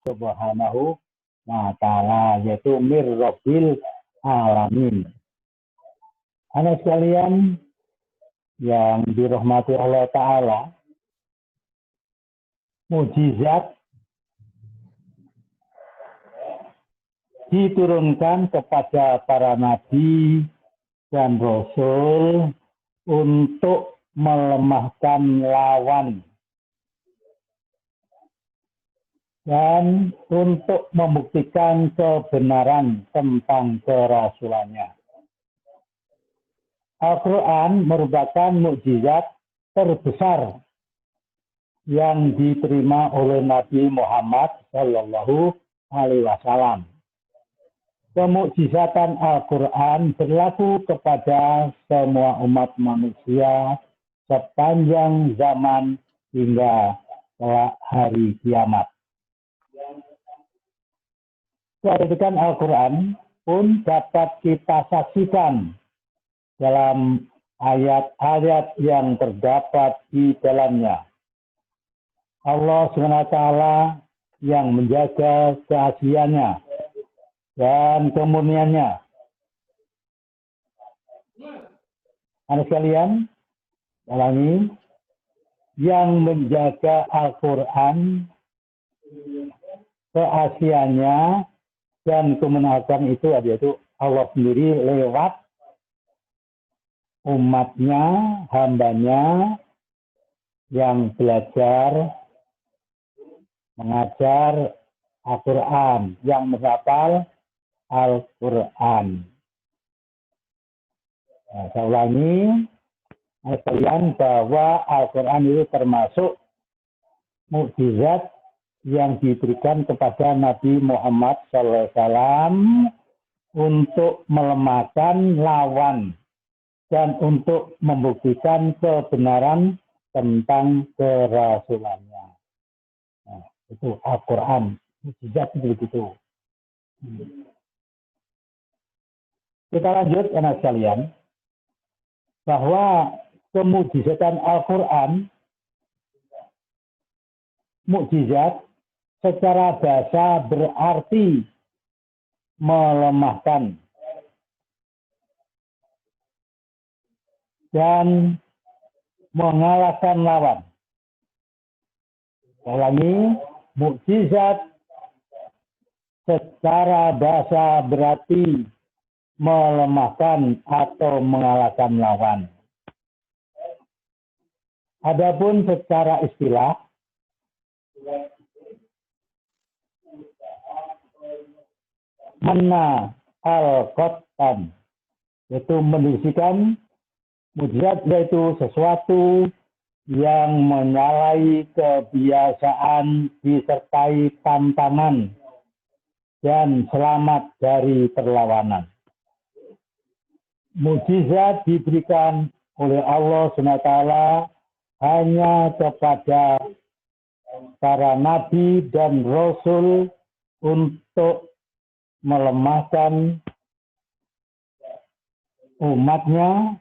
Subhanahu wa ta'ala, yaitu mir rabbil alamin. Anak sekalian yang dirahmati Allah Ta'ala, mukjizat diturunkan kepada para nabi dan rasul untuk melemahkan lawan dan untuk membuktikan kebenaran tentang kerasulannya. Al-Quran merupakan mukjizat terbesar yang diterima oleh Nabi Muhammad Shallallahu Alaihi Wasallam. Kemukjizatan Al-Quran berlaku kepada semua umat manusia sepanjang zaman hingga kelak hari kiamat. Kedudukan Al-Quran pun dapat kita saksikan dalam ayat-ayat yang terdapat di dalamnya. Allah SWT yang menjaga keasliannya dan kemurniannya. Anak sekalian, ulangi, yang menjaga Al-Quran, keasliannya dan kebenaran itu yaitu Allah sendiri lewat umatnya, hambanya yang belajar mengajar Al-Quran, yang menghafal Al-Quran. Nah, saya ulangi, sekalian, bahwa Al-Quran itu termasuk mukjizat yang diberikan kepada Nabi Muhammad SAW untuk melemahkan lawan dan untuk membuktikan kebenaran tentang kerasulannya. Nah, itu Al-Quran, mukjizat begitu. Kita lanjut, anak sekalian, bahwa kemukjizatan Al-Quran, mukjizat secara bahasa berarti melemahkan dan mengalahkan lawan. Ulangi, mukjizat secara bahasa berarti melemahkan atau mengalahkan lawan. Adapun secara istilah, mana al-qatan, yaitu mendefinisikan mukjizat yaitu sesuatu yang menyalahi kebiasaan disertai tantangan dan selamat dari perlawanan. Mukjizat diberikan oleh Allah SWT hanya kepada para nabi dan rasul untuk melemahkan umatnya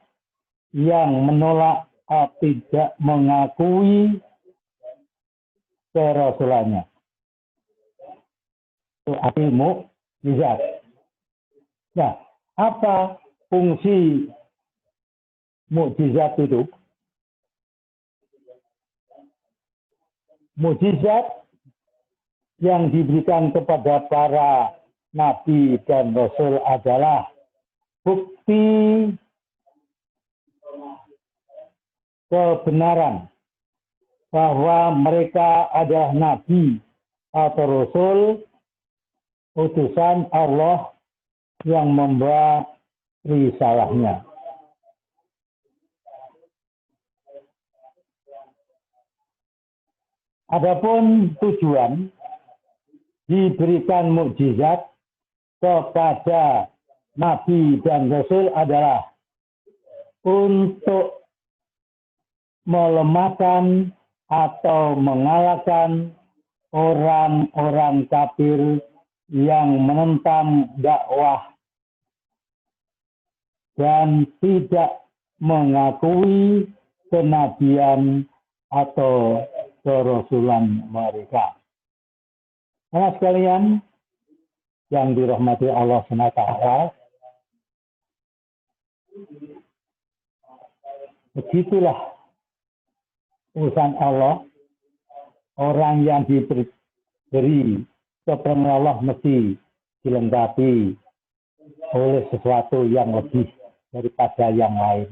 yang menolak atau tidak mengakui kerasulannya. Itu arti mukjizat. Nah, apa fungsi mukjizat itu? Mukjizat yang diberikan kepada para nabi dan rasul adalah bukti kebenaran bahwa mereka adalah nabi atau rasul utusan Allah yang membawa risalahnya. Adapun tujuan diberikan mukjizat kepada nabi dan rasul adalah untuk melemahkan atau mengalahkan orang-orang kafir yang menentang dakwah dan tidak mengakui kenabian atau kerasulan mereka. Anak sekalian yang dirahmati Allah SWT, begitulah urusan Allah. Orang yang diberi keperluan Allah mesti dilengkapi oleh sesuatu yang lebih daripada yang lain.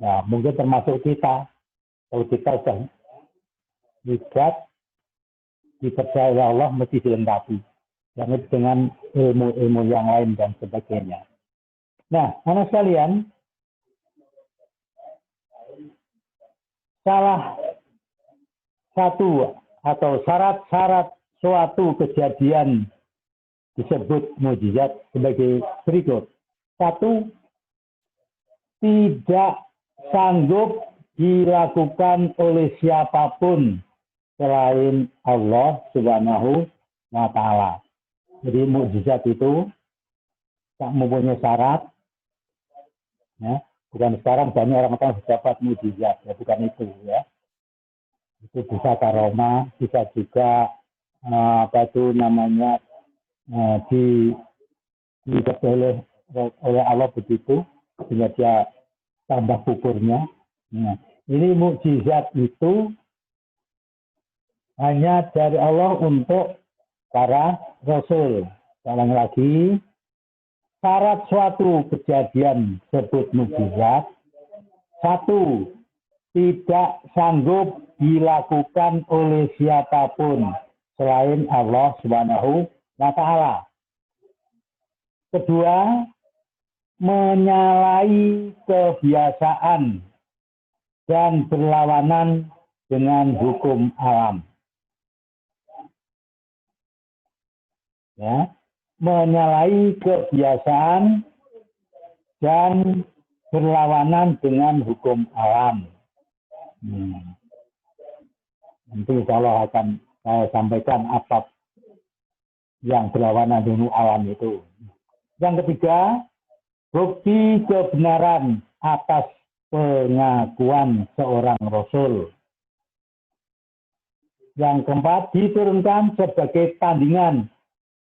Nah, mungkin termasuk kita. Kalau kita sudah hebat, dipercaya Allah mesti dilengkapi. Yang dengan ilmu-ilmu yang lain dan sebagainya. Nah, anak sekalian, salah satu atau syarat-syarat suatu kejadian disebut mukjizat sebagai berikut. Satu, tidak sanggup dilakukan oleh siapapun selain Allah Subhanahu wa Ta'ala. Jadi mukjizat itu tak mempunyai syarat. Ya, bukan sekarang banyak orang dapat mukjizat, ya, bukan itu ya. Itu bisa karomah, bisa juga dipilih oleh Allah begitu, sehingga dia tambah syukurnya. Nah, ini mukjizat itu hanya dari Allah untuk para rasul. Sekali lagi, syarat suatu kejadian sebut mukjizat. Satu, tidak sanggup dilakukan oleh siapapun selain Allah Subhanahu wa Ta'ala. Kedua, menyalahi kebiasaan dan berlawanan dengan hukum alam. Ya, menyalahi kebiasaan dan berlawanan dengan hukum alam. Nanti insya Allah akan saya sampaikan apa yang berlawanan dengan alam itu. Yang ketiga, bukti kebenaran atas pengakuan seorang rasul. Yang keempat, diturunkan sebagai tandingan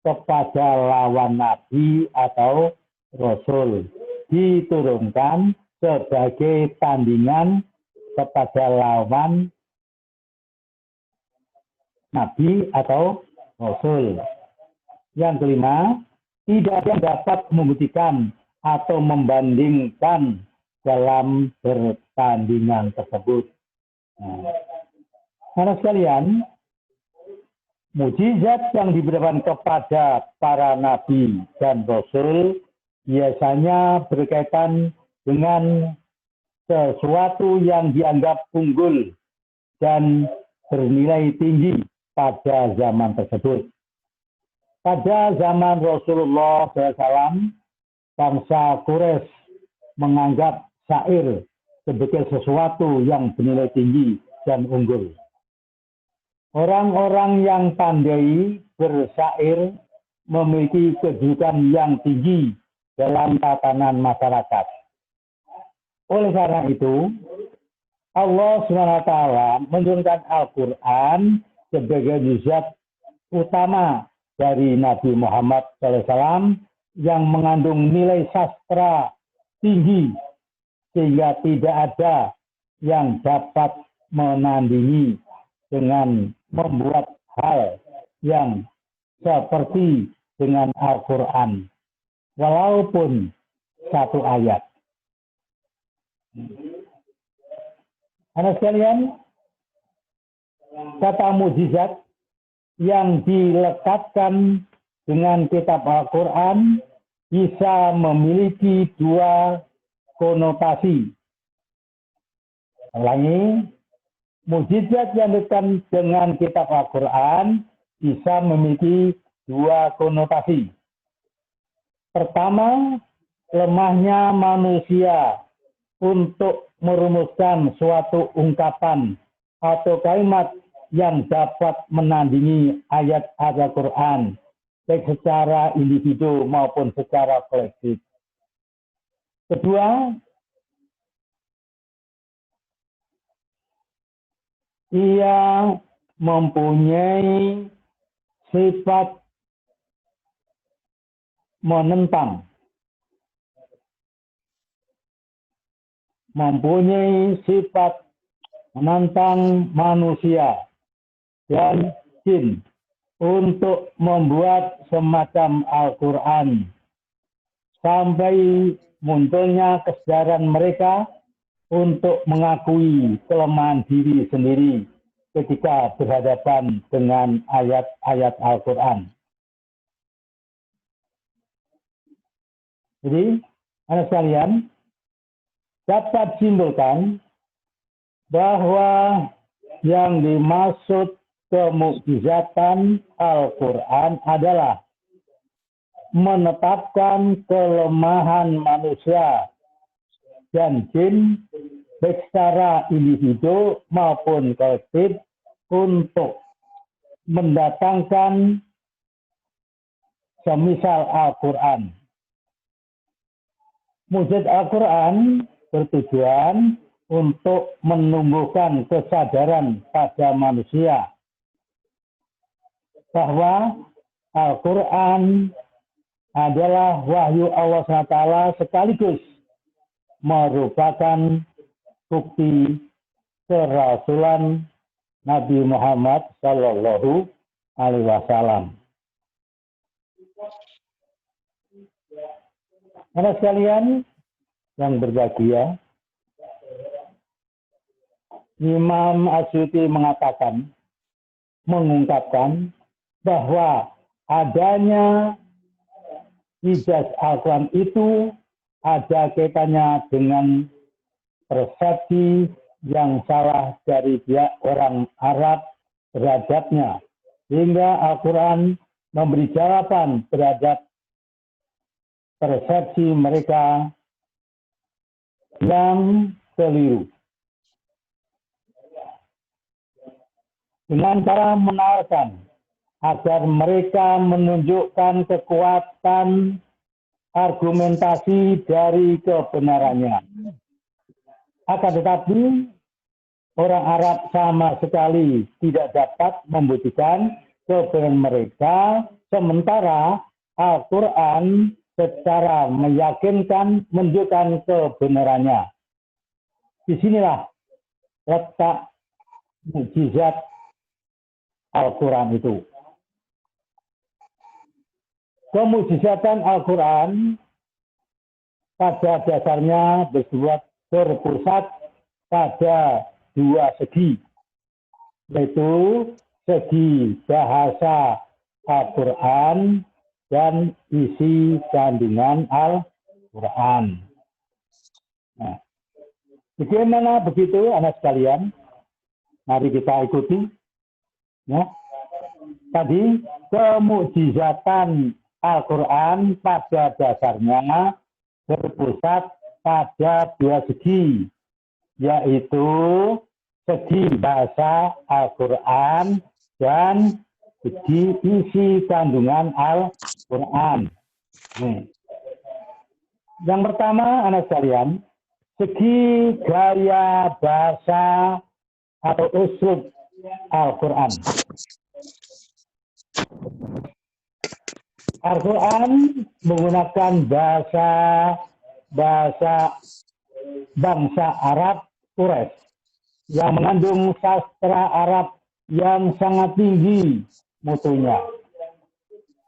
kepada lawan nabi atau rasul. Diturunkan sebagai tandingan kepada lawan nabi atau rasul. Yang kelima, tidak ada yang dapat membuktikan atau membandingkan dalam pertandingan tersebut. Nah, sekalian, mukjizat yang diberikan kepada para nabi dan rasul biasanya berkaitan dengan sesuatu yang dianggap unggul dan bernilai tinggi pada zaman tersebut. Pada zaman Rasulullah SAW, bangsa Quraisy menganggap syair sebagai sesuatu yang bernilai tinggi dan unggul. Orang-orang yang pandai bersyair memiliki kedudukan yang tinggi dalam tatanan masyarakat. Oleh karena itu, Allah SWT menurunkan Al-Quran sebagai mukjizat utama dari Nabi Muhammad SAW yang mengandung nilai sastra tinggi sehingga tidak ada yang dapat menandingi dengan membuat hal yang seperti dengan Al-Quran walaupun satu ayat. Anak sekalian, kata mukjizat yang dilekatkan dengan kitab Al-Quran bisa memiliki dua konotasi. Ulangi, mukjizat yang dilekatkan dengan kitab Al-Quran bisa memiliki dua konotasi. Pertama, lemahnya manusia untuk merumuskan suatu ungkapan atau kalimat yang dapat menandingi ayat Al-Quran, baik secara individu maupun secara kolektif. Kedua, ia mempunyai sifat menentang, mempunyai sifat menantang manusia dan jin untuk membuat semacam Al-Quran sampai munculnya kesadaran mereka untuk mengakui kelemahan diri sendiri ketika berhadapan dengan ayat-ayat Al-Quran. Jadi, anak sekalian, dapat simpulkan bahwa yang dimaksud kemukjizatan Al-Quran adalah menetapkan kelemahan manusia dan jin baik secara individu maupun kolektif untuk mendatangkan semisal Al-Quran. Mukjizat Al-Quran bertujuan untuk menumbuhkan kesadaran pada manusia bahwa Al-Quran adalah wahyu Allah SWT sekaligus merupakan bukti kerasulan Nabi Muhammad Sallallahu Alaihi Wasallam. Anak sekalian yang berbahagia, Imam Asyuti mengungkapkan bahwa adanya ijaz Al-Quran itu ada kaitannya dengan persepsi yang salah dari pihak orang Arab terhadapnya, sehingga Al-Quran memberi jawaban terhadap persepsi mereka yang keliru. Dengan cara menawarkan agar mereka menunjukkan kekuatan argumentasi dari kebenarannya. Akan tetapi, orang Arab sama sekali tidak dapat membuktikan kebenaran mereka, sementara Al-Quran secara meyakinkan menunjukkan kebenarannya. Disinilah letak mukjizat Al-Quran itu. Kemukjizatan Al-Quran pada dasarnya berpusat pada dua segi, yaitu segi bahasa Al-Quran dan isi kandungan Al-Quran. Nah, bagaimana begitu, anak sekalian? Mari kita ikuti. Ya. Tadi kemukjizatan Al-Quran pada dasarnya berpusat pada dua segi, yaitu segi bahasa Al-Quran dan segi isi kandungan Al-Quran. Yang pertama, anak sekalian, segi gaya bahasa atau uslub Al-Quran. Al-Quran menggunakan bahasa bangsa Arab Quraisy yang mengandung sastra Arab yang sangat tinggi mutunya.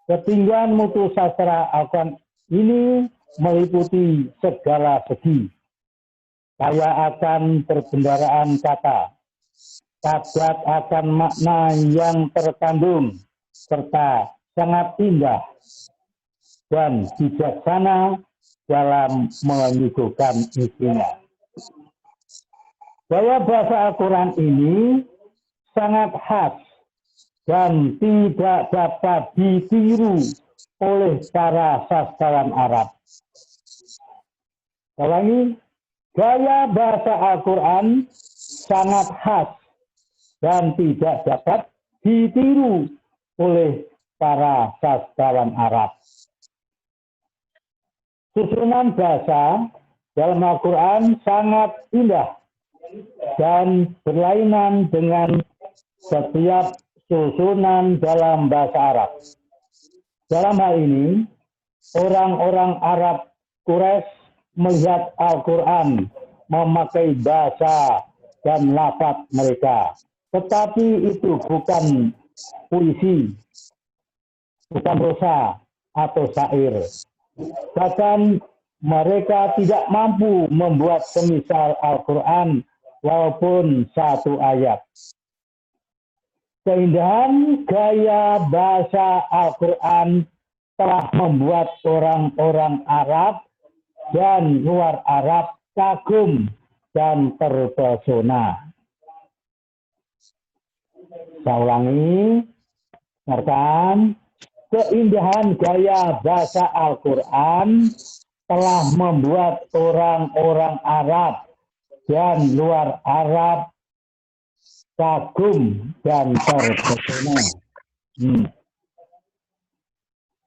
Ketinggian mutu sastra Al-Quran ini meliputi segala segi, kaya akan perbendaharaan kata, padat akan makna yang terkandung, serta sangat indah dan bijaksana dalam menyuguhkan isinya. Gaya bahasa Al-Quran ini sangat khas dan tidak dapat ditiru oleh para sastrawan Arab. Ulangi, gaya bahasa Al-Quran sangat khas dan tidak dapat ditiru oleh para sastrawan Arab. Susunan bahasa dalam Al-Quran sangat indah dan berlainan dengan setiap susunan dalam bahasa Arab. Dalam hal ini, orang-orang Arab Quraisy melihat Al-Quran memakai bahasa dan lafaz mereka. Tetapi itu bukan puisi, bukan prosa atau syair. Bahkan mereka tidak mampu membuat semisal Al-Quran walaupun satu ayat. Keindahan gaya bahasa Al-Quran telah membuat orang-orang Arab dan luar Arab kagum dan terpesona. Saya ulangi, dengarkan. Keindahan gaya bahasa Al-Quran telah membuat orang-orang Arab dan luar Arab kagum dan terpesona.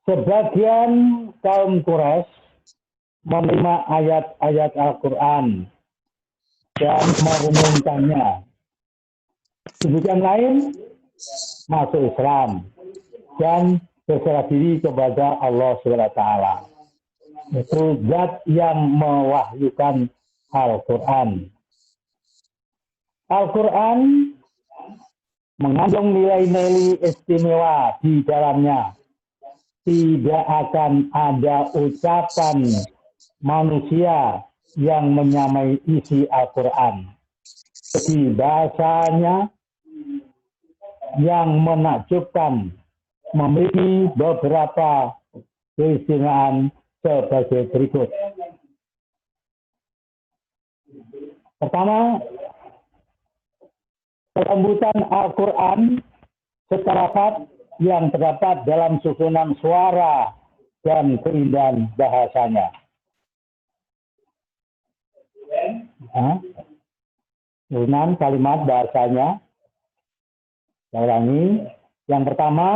Sebagian kaum Quraisy menerima ayat-ayat Al-Quran dan merenungkannya. Sebagian lain masuk Islam dan berserah diri kepada Allah SWT. Itu zat yang mewahyukan Al-Quran. Al-Quran mengandung nilai-nilai istimewa di dalamnya. Tidak akan ada ucapan manusia yang menyamai isi Al-Quran. Segi bahasanya yang menakjubkan, memiliki beberapa keistimewaan sebagai berikut. Pertama, kelembutan Al-Quran secara lafaz yang terdapat dalam susunan suara dan keindahan bahasanya. Susunan kalimat bahasanya. Saya ulangi. Yang pertama,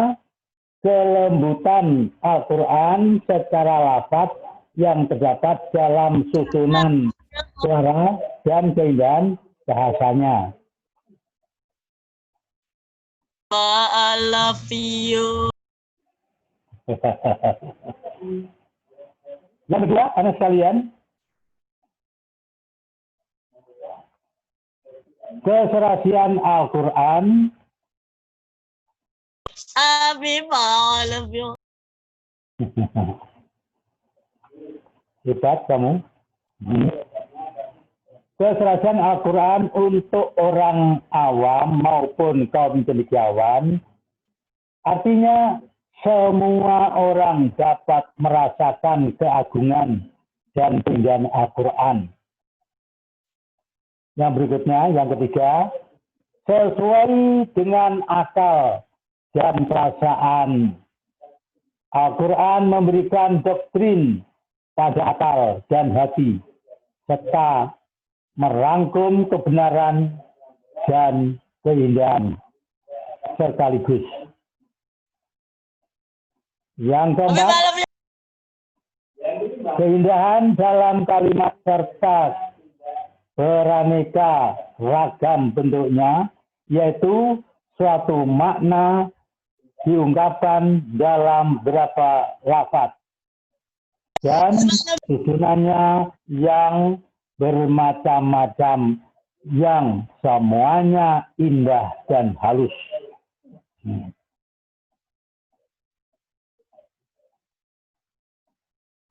kelembutan Al-Quran secara lafaz yang terdapat dalam susunan suara dan keindahan bahasanya. I love you. Yang kedua, anak sekalian, keserasian Al-Quran. I love you. Hebat kamu. Keserasian Al-Quran untuk orang awam maupun kaum cendekiawan, artinya semua orang dapat merasakan keagungan dan keindahan Al-Quran. Yang berikutnya, yang ketiga, sesuai dengan akal dan perasaan. Al-Quran memberikan doktrin pada akal dan hati, serta merangkum kebenaran dan keindahan sekaligus. Yang keempat, keindahan dalam kalimat serta beraneka ragam bentuknya, yaitu suatu makna diungkapkan dalam beberapa lafaz dan susunannya yang bermacam-macam, yang semuanya indah dan halus.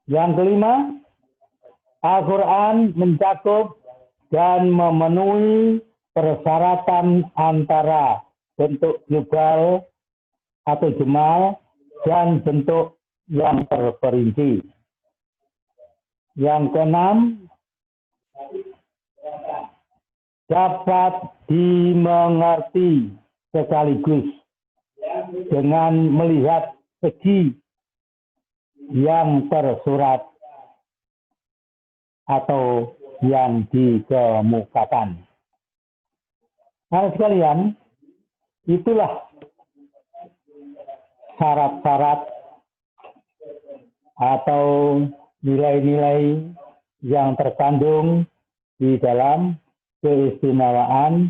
Yang kelima, Al-Quran mencakup dan memenuhi persyaratan antara bentuk global atau jemal dan bentuk yang terperinci. Yang keenam, dapat dimengerti sekaligus dengan melihat segi yang tersurat atau yang dikemukakan. Nah, sekalian, itulah syarat-syarat atau nilai-nilai yang terkandung di dalam keistimewaan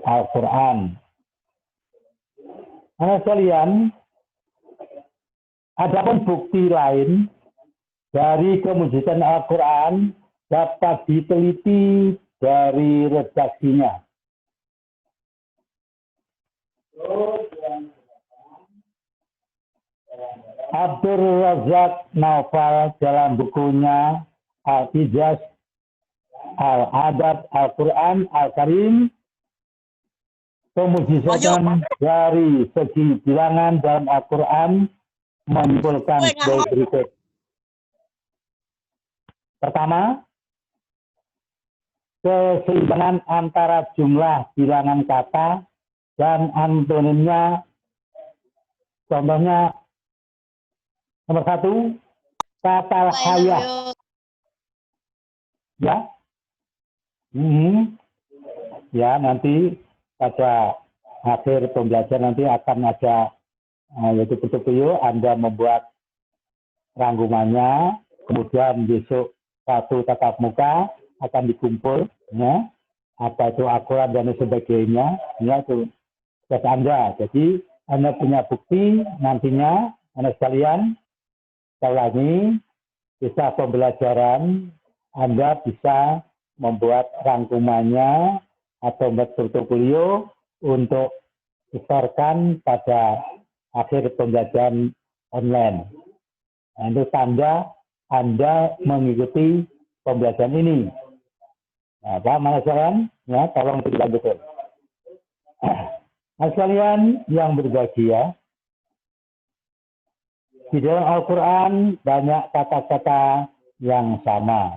Al-Quran. Anak sekalian, adapun bukti lain dari kemujizatan Al-Quran dapat diteliti dari redaksinya. Abdul Razak Naufal dalam bukunya Al-Ijaz Al-Adab Al-Quran Al-Karim, kemujizatan dari segi bilangan dalam Al-Quran menyimpulkan sebagai berikut. Pertama, keseimbangan antara jumlah bilangan kata dan antonimnya. Contohnya, nomor 1, kata hayah. Ya, ya nanti pada akhir pembelajaran nanti akan ada yaitu betul-betul Anda membuat rangkumannya, kemudian besok satu tatap muka akan dikumpul, ya, apa itu Al-Quran dan sebagainya, ya itu tugas Anda. Jadi Anda punya bukti nantinya, Anda sekalian, sekali lagi, bisa pembelajaran Anda bisa membuat rangkumannya atau membuat portofolio untuk disetorkan pada akhir pembelajaran online. Nah, itu tanda Anda mengikuti pembelajaran ini. Nah, Pak Mas sekalian, ya, tolong dilanjutkan. Mas sekalian yang berbahagia, di dalam Al-Quran banyak kata-kata yang sama.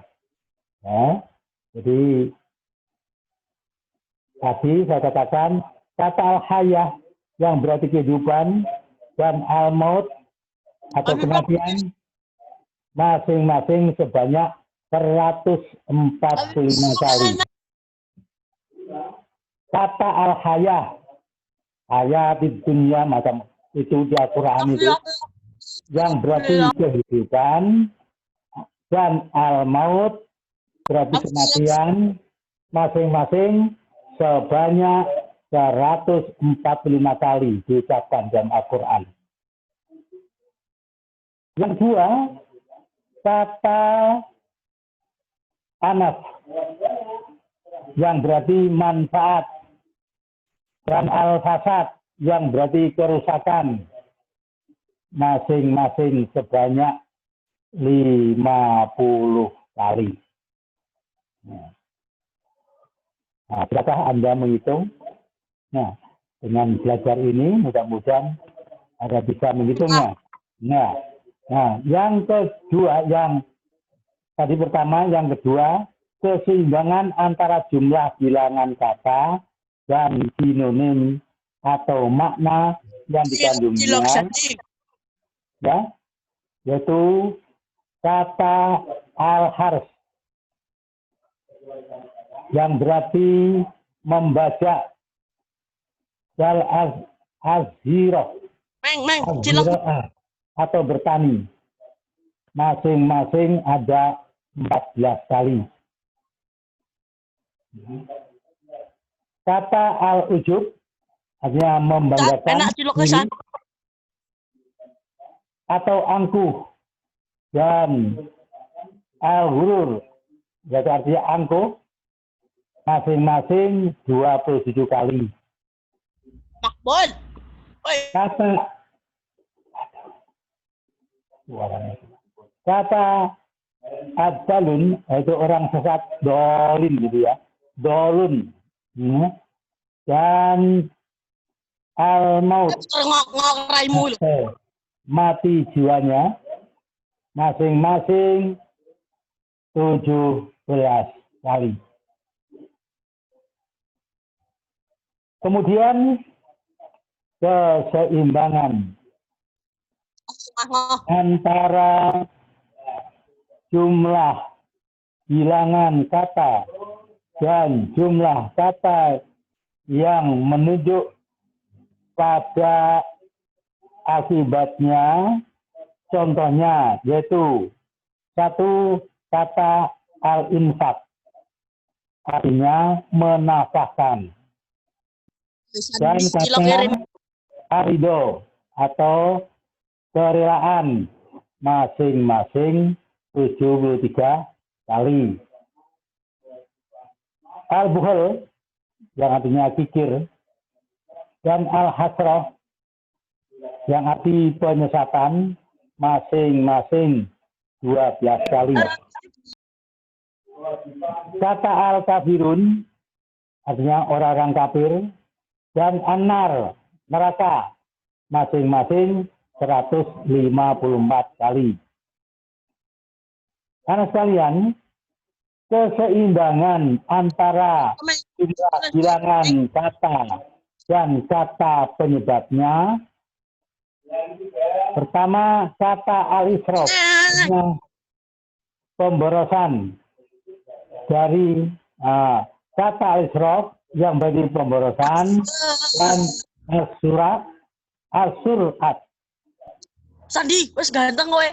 Ya. Jadi tadi saya katakan kata al-hayah yang berarti kehidupan dan al-maut atau kematian masing-masing sebanyak 145 kali. Kata al-hayah, hayat di dunia macam itu di Al-Quran itu, yang berarti kehidupan, dan al-maut berarti kematian, masing-masing sebanyak 145 kali diucapkan dalam Al-Quran. Yang kedua, kata anas yang berarti manfaat, dan al-fasad yang berarti kerusakan, masing-masing sebanyak 50 kali. Nah, berapakah Anda menghitung? Nah, dengan belajar ini mudah-mudahan Anda bisa menghitungnya. Nah, yang kedua, yang tadi pertama, yang kedua, keseimbangan antara jumlah bilangan kata dan sinonim atau makna yang dikandungnya, ya, yaitu kata al-harf yang berarti membaca, wal azhiroh atau bertani, masing-masing ada 14 kali. Kata al-ujub artinya membanggakan diri atau angkuh, dan al-ghurur yaitu artinya angkuh, masing-masing 27 kali. Makbul. Kata ad-dalun yaitu orang sesat, dolin gitu ya, dolun, dan al-maut mati jiwanya, masing-masing 17 kali. Kemudian keseimbangan antara jumlah bilangan kata dan jumlah kata yang menunjuk pada akibatnya, contohnya yaitu satu, kata al-infak artinya menafkahkan, dan kata arido atau kerelaan masing-masing 73 kali. Al-bukhul yang artinya kikir dan al-hasrah yang arti penyesatan masing-masing 12 kali. Kata al-kafirun artinya orang-orang kafir dan an-nar neraka masing-masing 154 kali. Karena sekalian, keseimbangan antara jumlah bilangan kata dan kata penyebabnya. Pertama, kata al-isrof, pemborosan dari kata al-isrof yang berarti pemborosan dan al-surat. Sandi, wes ganteng kowe.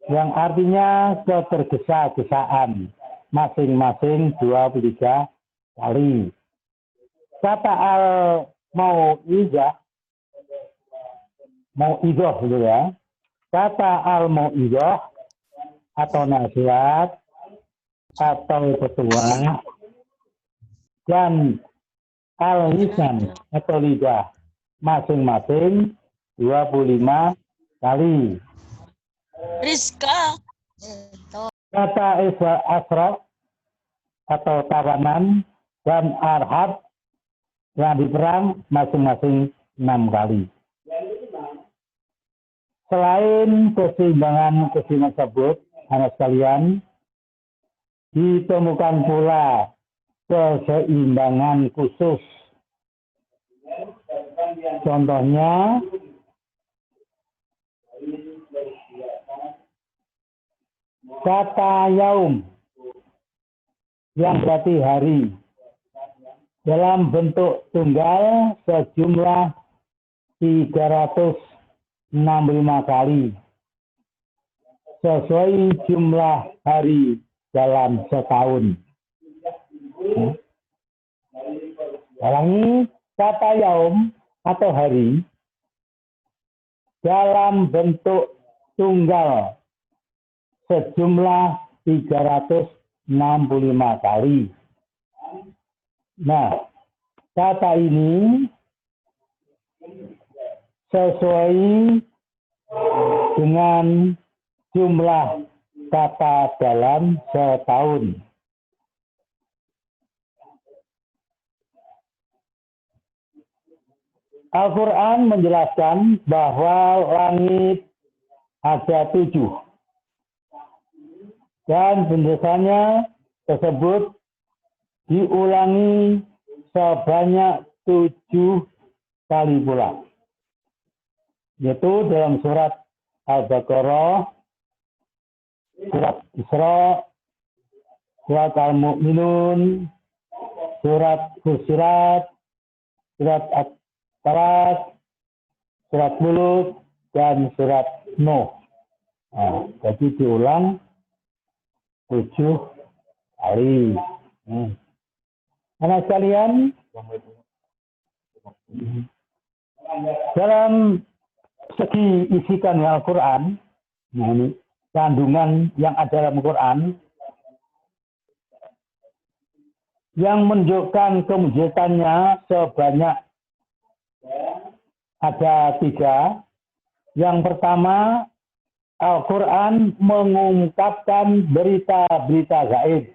Yang artinya ketergesa-gesaan masing-masing 23 kali. Kata al-mau'izah gitu ya. Kata al-mau'izah atau nasihat atau petua dan al-lisan atau lidah masing-masing 25 kali. Rizka. Kata asraf atau tawanan dan arhab yang diperang masing-masing 6 kali. Selain keseimbangan tersebut, anak sekalian, ditemukan pula keseimbangan khusus. Contohnya, kata yaum yang berarti hari dalam bentuk tunggal sejumlah 365 kali sesuai jumlah hari dalam setahun. Ulangi, kata yaum atau hari dalam bentuk tunggal sejumlah 365 kali. Nah, kata ini sesuai dengan jumlah kata dalam setahun. Al-Quran menjelaskan bahwa langit ada 7. Dan penjelasannya tersebut diulangi sebanyak 7 kali pula. Yaitu dalam surat Al-Baqarah, surat Isra, surat Al-Mu'minun, surat Fussilat, surat At-Talat, surat Mulk, dan surat Nuh. Nah, jadi diulang 7 kali. Anak sekalian, dalam segi isi kandungan Al-Quran, nah ini kandungan yang ada dalam Al-Quran, yang menunjukkan kemujizatannya sebanyak ada 3. Yang pertama, Al-Quran mengungkapkan berita-berita gaib.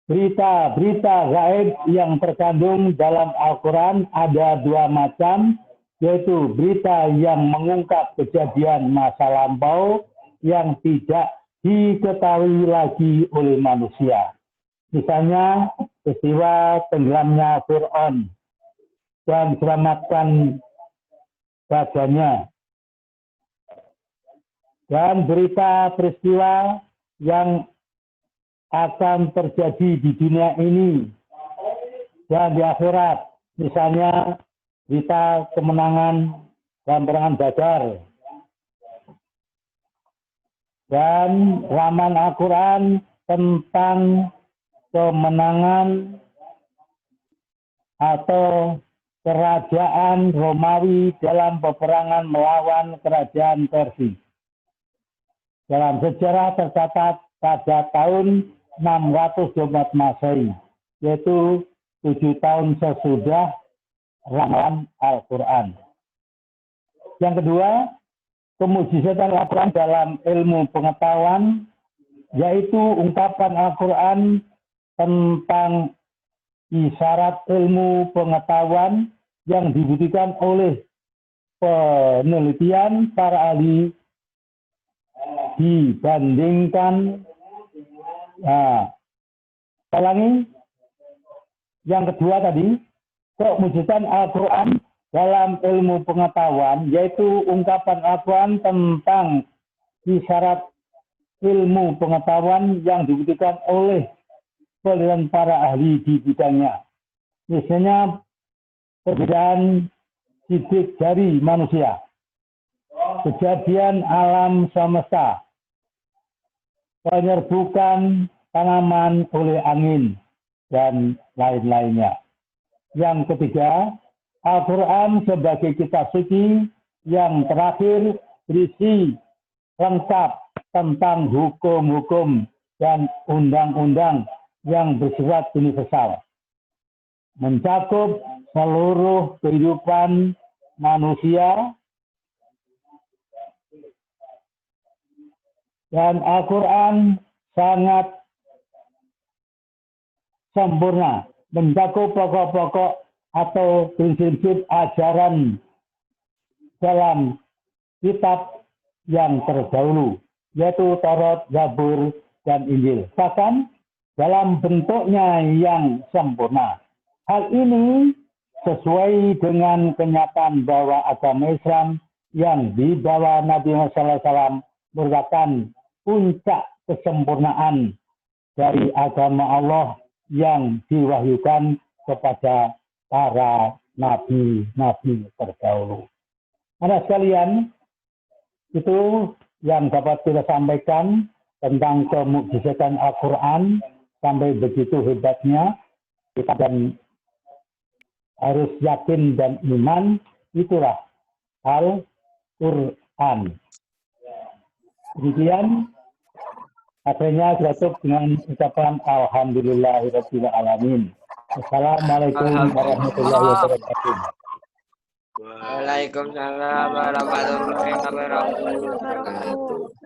Berita-berita gaib yang terkandung dalam Al-Quran ada 2 macam, yaitu berita yang mengungkap kejadian masa lampau yang tidak diketahui lagi oleh manusia. Misalnya peristiwa tenggelamnya Fir'aun dan selamatkan rajanya. Dan berita peristiwa yang akan terjadi di dunia ini dan di akhirat. Misalnya berita kemenangan dan perangan Badar. dan ramal Al-Quran tentang kemenangan atau kerajaan Romawi dalam peperangan melawan kerajaan Persia. Dalam sejarah tercatat pada tahun 624 Masehi, yaitu 7 tahun sesudah ramalan Al-Quran. Yang kedua, kemujizatan Al-Quran dalam ilmu pengetahuan, yaitu ungkapan Al-Quran tentang isyarat ilmu pengetahuan yang dibuktikan oleh penelitian para ahli dibandingkan yang kedua tadi, kemujizatan Al-Quran dalam ilmu pengetahuan, yaitu ungkapan Al-Quran tentang isyarat ilmu pengetahuan yang dibuktikan oleh penelitian para ahli di bidangnya. Misalnya perbedaan sidik jari manusia, kejadian alam semesta, penyerbukan tanaman oleh angin, dan lain-lainnya. Yang ketiga, Al-Quran sebagai kitab suci yang terakhir berisi lengkap tentang hukum-hukum dan undang-undang yang bersifat universal, mencakup seluruh kehidupan manusia, dan Al-Quran sangat sempurna, mencakup pokok-pokok atau prinsip-prinsip ajaran dalam kitab yang terdahulu, yaitu Taurat, Zabur, dan Injil. Bahkan dalam bentuknya yang sempurna. Hal ini sesuai dengan kenyataan bahwa agama Islam yang dibawa Nabi Muhammad SAW merupakan puncak kesempurnaan dari agama Allah yang diwahyukan kepada para nabi-nabi terdahulu. Anak sekalian, itu yang dapat kita sampaikan tentang kemukjizatan Al-Quran. Sampai begitu hebatnya, kita dan harus yakin dan iman, itulah Al-Quran. Demikian, akhirnya tutup dengan ucapan Alhamdulillahirabbil alamin. Assalamualaikum warahmatullahi wabarakatuh. Waalaikumsalam warahmatullahi wabarakatuh.